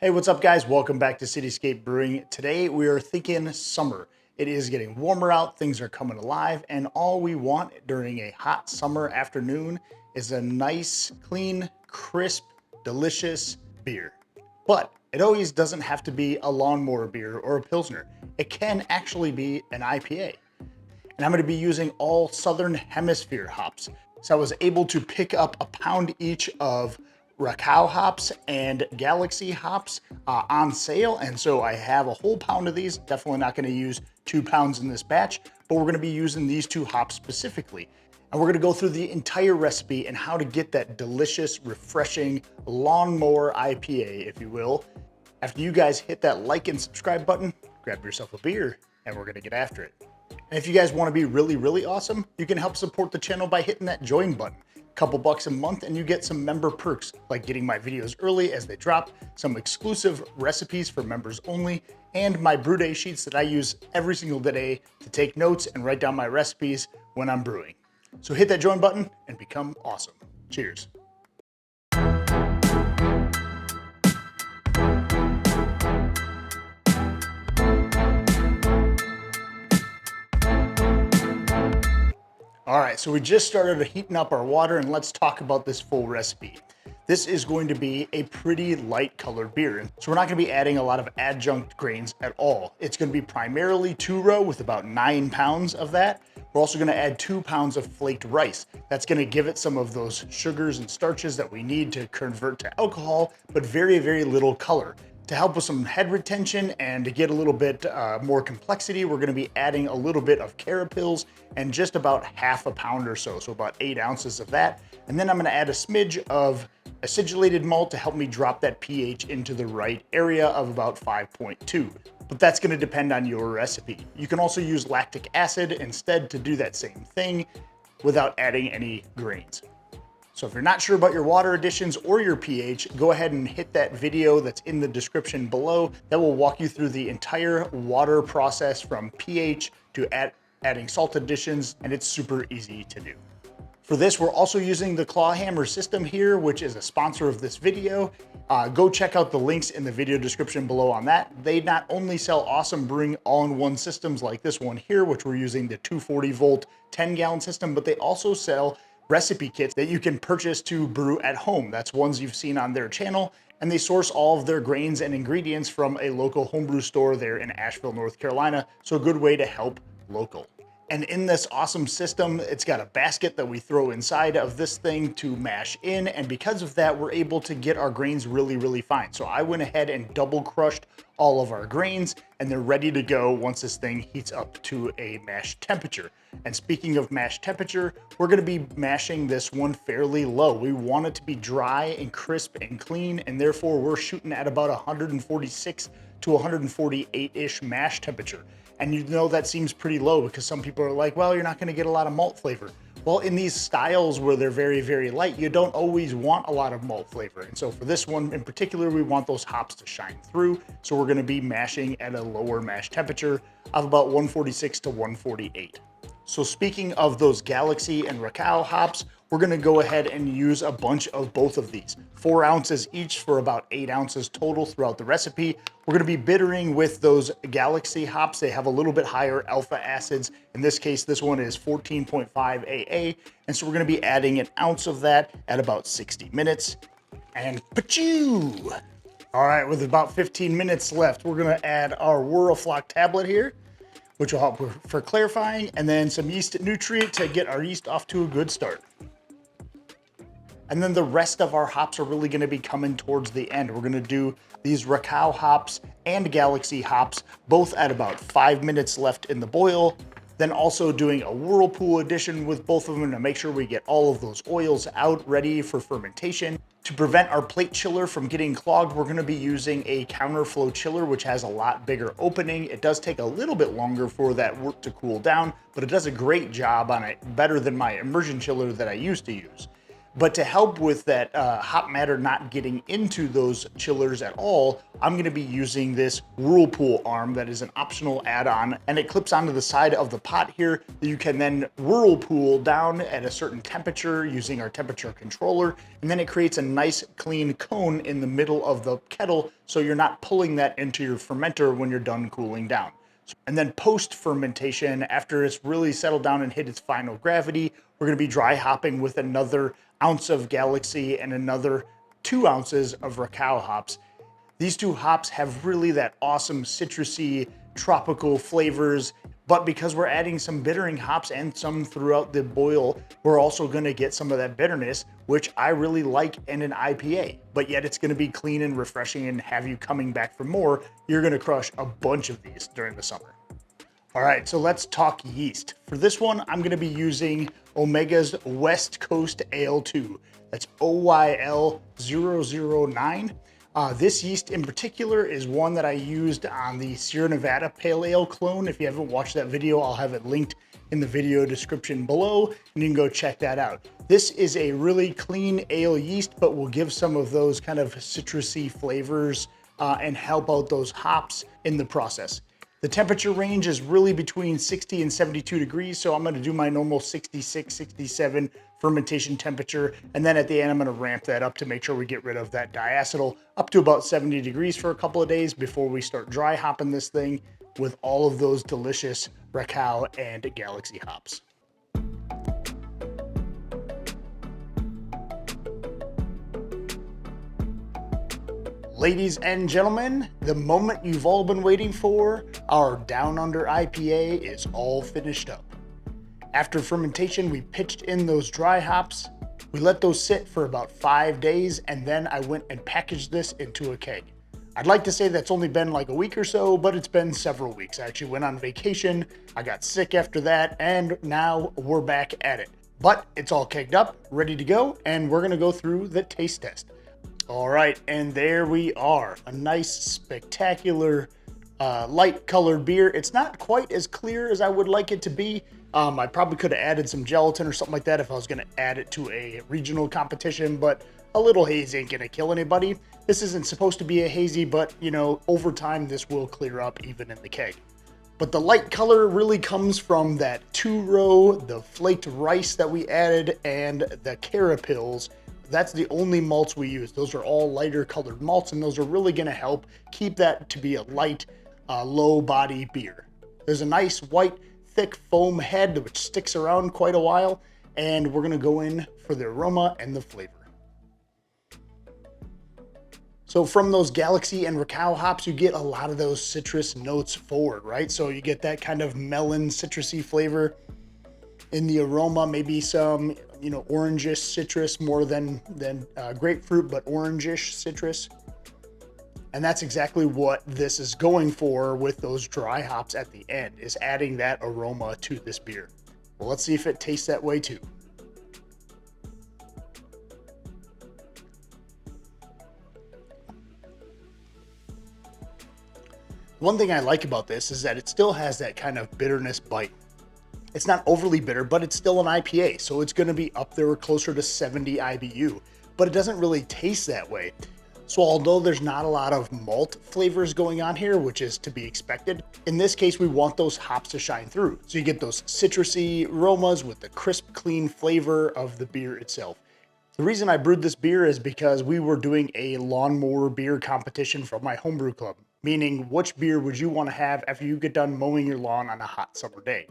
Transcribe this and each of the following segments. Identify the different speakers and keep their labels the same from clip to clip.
Speaker 1: Hey, what's up guys? Welcome back to Cityscape Brewing. Today we are thinking summer. It is getting warmer out, things are coming alive, and all we want during a hot summer afternoon is a nice, clean, crisp, delicious beer. But it always doesn't have to be a lawnmower beer or a Pilsner. It can actually be an IPA. And I'm going to be using all Southern Hemisphere hops. So I was able to pick up a pound each of Rakau hops and Galaxy hops on sale. And so I have a whole pound of these. Definitely not going to use 2 pounds in this batch, but we're going to be using these 2 hops specifically. And we're going to go through the entire recipe and how to get that delicious, refreshing lawnmower IPA, if you will. After you guys hit that like and subscribe button, grab yourself a beer and we're going to get after it. And if you guys want to be really awesome, you can help support the channel by hitting that join button. Couple bucks a month and you get some member perks like getting my videos early as they drop, some exclusive recipes for members only, and my brew day sheets that I use every single day to take notes and write down my recipes when I'm brewing. So hit that join button and become awesome. Cheers. All right, so we just started heating up our water and let's talk about this full recipe. This is going to be a pretty light colored beer. So we're not gonna be adding a lot of adjunct grains at all. It's gonna be primarily 2-row with about 9 pounds of that. We're also gonna add 2 pounds of flaked rice. That's gonna give it some of those sugars and starches that we need to convert to alcohol, but very little color. To help with some head retention and to get a little bit more complexity, we're gonna be adding a little bit of Carapils and just about half a pound or so, so about 8 ounces of that. And then I'm gonna add a smidge of Acidulated Malt to help me drop that pH into the right area of about 5.2. But that's gonna depend on your recipe. You can also use lactic acid instead to do that same thing without adding any grains. So if you're not sure about your water additions or your pH, go ahead and hit that video that's in the description below. That will walk you through the entire water process from pH to adding salt additions, and it's super easy to do. For this, we're also using the Claw Hammer system here, which is a sponsor of this video. Go check out the links in the video description below on that. They not only sell awesome brewing all-in-one systems like this one here, which we're using the 240 volt 10-gallon system, but they also sell recipe kits that you can purchase to brew at home. That's ones you've seen on their channel, and they source all of their grains and ingredients from a local homebrew store there in Asheville, North Carolina. So a good way to help local. And in this awesome system, it's got a basket that we throw inside of this thing to mash in. And because of that, we're able to get our grains really fine. So I went ahead and double crushed all of our grains and they're ready to go once this thing heats up to a mash temperature. And speaking of mash temperature, we're gonna be mashing this one fairly low. We want it to be dry and crisp and clean, and therefore we're shooting at about 146 to 148-ish mash temperature. And you know that seems pretty low because some people are like, well, you're not gonna get a lot of malt flavor. Well, in these styles where they're very light, you don't always want a lot of malt flavor. And so for this one in particular, we want those hops to shine through. So we're gonna be mashing at a lower mash temperature of about 146 to 148. So speaking of those Galaxy and Rakau hops, we're gonna go ahead and use a bunch of both of these. 4 ounces each for about 8 ounces total throughout the recipe. We're gonna be bittering with those Galaxy hops. They have a little bit higher alpha acids. In this case, this one is 14.5 AA. And so we're gonna be adding an ounce of that at about 60 minutes. And pachoo! All right, with about 15 minutes left, we're gonna add our Whirlpool tablet here, which will help for clarifying, and then some yeast nutrient to get our yeast off to a good start. And then the rest of our hops are really gonna be coming towards the end. We're gonna do these Rakau hops and Galaxy hops, both at about 5 minutes left in the boil. Then also doing a Whirlpool addition with both of them to make sure we get all of those oils out ready for fermentation. To prevent our plate chiller from getting clogged, we're gonna be using a counterflow chiller, which has a lot bigger opening. It does take a little bit longer for that wort to cool down, but it does a great job on it, better than my immersion chiller that I used to use. But to help with that hop matter not getting into those chillers at all, I'm gonna be using this Whirlpool arm that is an optional add-on, and it clips onto the side of the pot here that you can then whirlpool down at a certain temperature using our temperature controller, and then it creates a nice clean cone in the middle of the kettle so you're not pulling that into your fermenter when you're done cooling down. And then post fermentation, after it's really settled down and hit its final gravity, we're gonna be dry hopping with another ounce of Galaxy and another 2 ounces of Rakau hops. These two hops have really that awesome citrusy tropical flavors, but because we're adding some bittering hops and some throughout the boil, we're also gonna get some of that bitterness, which I really like in an IPA, but yet it's gonna be clean and refreshing and have you coming back for more. You're gonna crush a bunch of these during the summer. All right, so let's talk yeast. For this one, I'm gonna be using Omega's West Coast Ale 2. That's OYL009. This yeast in particular is one that I used on the Sierra Nevada Pale Ale clone. If you haven't watched that video, I'll have it linked in the video description below, and you can go check that out. This is a really clean ale yeast, but will give some of those kind of citrusy flavors and help out those hops in the process. The temperature range is really between 60 and 72 degrees, so I'm gonna do my normal 66, 67 fermentation temperature, and then at the end I'm gonna ramp that up to make sure we get rid of that diacetyl up to about 70 degrees for a couple of days before we start dry hopping this thing with all of those delicious Rakau and Galaxy hops. Ladies and gentlemen, the moment you've all been waiting for, our Down Under IPA is all finished up. After fermentation, we pitched in those dry hops. We let those sit for about 5 days, and then I went and packaged this into a keg. I'd like to say that's only been like a week or so, but it's been several weeks. I actually went on vacation, I got sick after that, and now we're back at it. But it's all kegged up, ready to go, and we're gonna go through the taste test. All right, and there we are. A nice, spectacular, light colored beer. It's not quite as clear as I would like it to be. I probably could have added some gelatin or something like that if I was gonna add it to a regional competition, but a little haze ain't gonna kill anybody. This isn't supposed to be a hazy, but you know, over time this will clear up even in the keg. But the light color really comes from that 2-row, the Flaked Rice that we added, and the Carapils. That's the only malts we use. Those are all lighter colored malts, and those are really gonna help keep that to be a light, low body beer. There's a nice white, thick foam head which sticks around quite a while, and we're gonna go in for the aroma and the flavor. So from those Galaxy and Rakau hops, you get a lot of those citrus notes forward, right? So you get that kind of melon citrusy flavor. In the aroma, maybe some, you know, orangish citrus more than grapefruit, but orangish citrus. And that's exactly what this is going for with those dry hops at the end, is adding that aroma to this beer. Well, let's see if it tastes that way too. One thing I like about this is that it still has that kind of bitterness bite. It's not overly bitter, but it's still an IPA, so it's gonna be up there closer to 70 IBU, but it doesn't really taste that way. So although there's not a lot of malt flavors going on here, which is to be expected, in this case, we want those hops to shine through. So you get those citrusy aromas with the crisp, clean flavor of the beer itself. The reason I brewed this beer is because we were doing a lawnmower beer competition from my homebrew club, meaning which beer would you wanna have after you get done mowing your lawn on a hot summer day?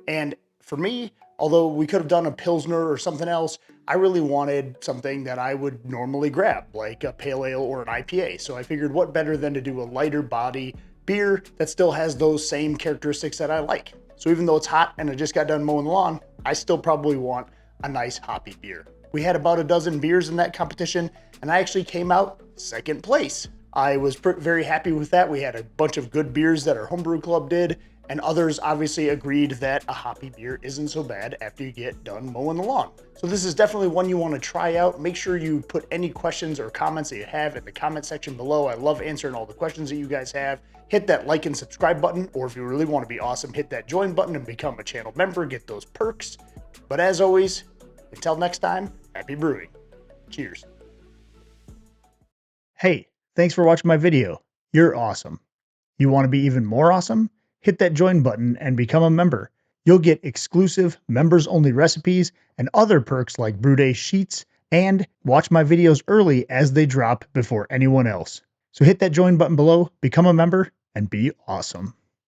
Speaker 1: And for me, although we could have done a Pilsner or something else, I really wanted something that I would normally grab, like a pale ale or an IPA. So I figured what better than to do a lighter body beer that still has those same characteristics that I like. So even though it's hot and I just got done mowing the lawn, I still probably want a nice hoppy beer. We had about a dozen beers in that competition, and I actually came out second place. I was very happy with that. We had a bunch of good beers that our homebrew club did, and others obviously agreed that a hoppy beer isn't so bad after you get done mowing the lawn. So this is definitely one you want to try out. Make sure you put any questions or comments that you have in the comment section below. I love answering all the questions that you guys have. Hit that like and subscribe button, or if you really want to be awesome, hit that join button and become a channel member, get those perks. But as always, Until next time, happy brewing. Cheers. Hey, thanks for watching my video. You're awesome. You want to be even more awesome? Hit that join button and become a member. You'll get exclusive members-only recipes and other perks like brew day sheets, and watch my videos early as they drop before anyone else. So hit that join button below, become a member, and be awesome.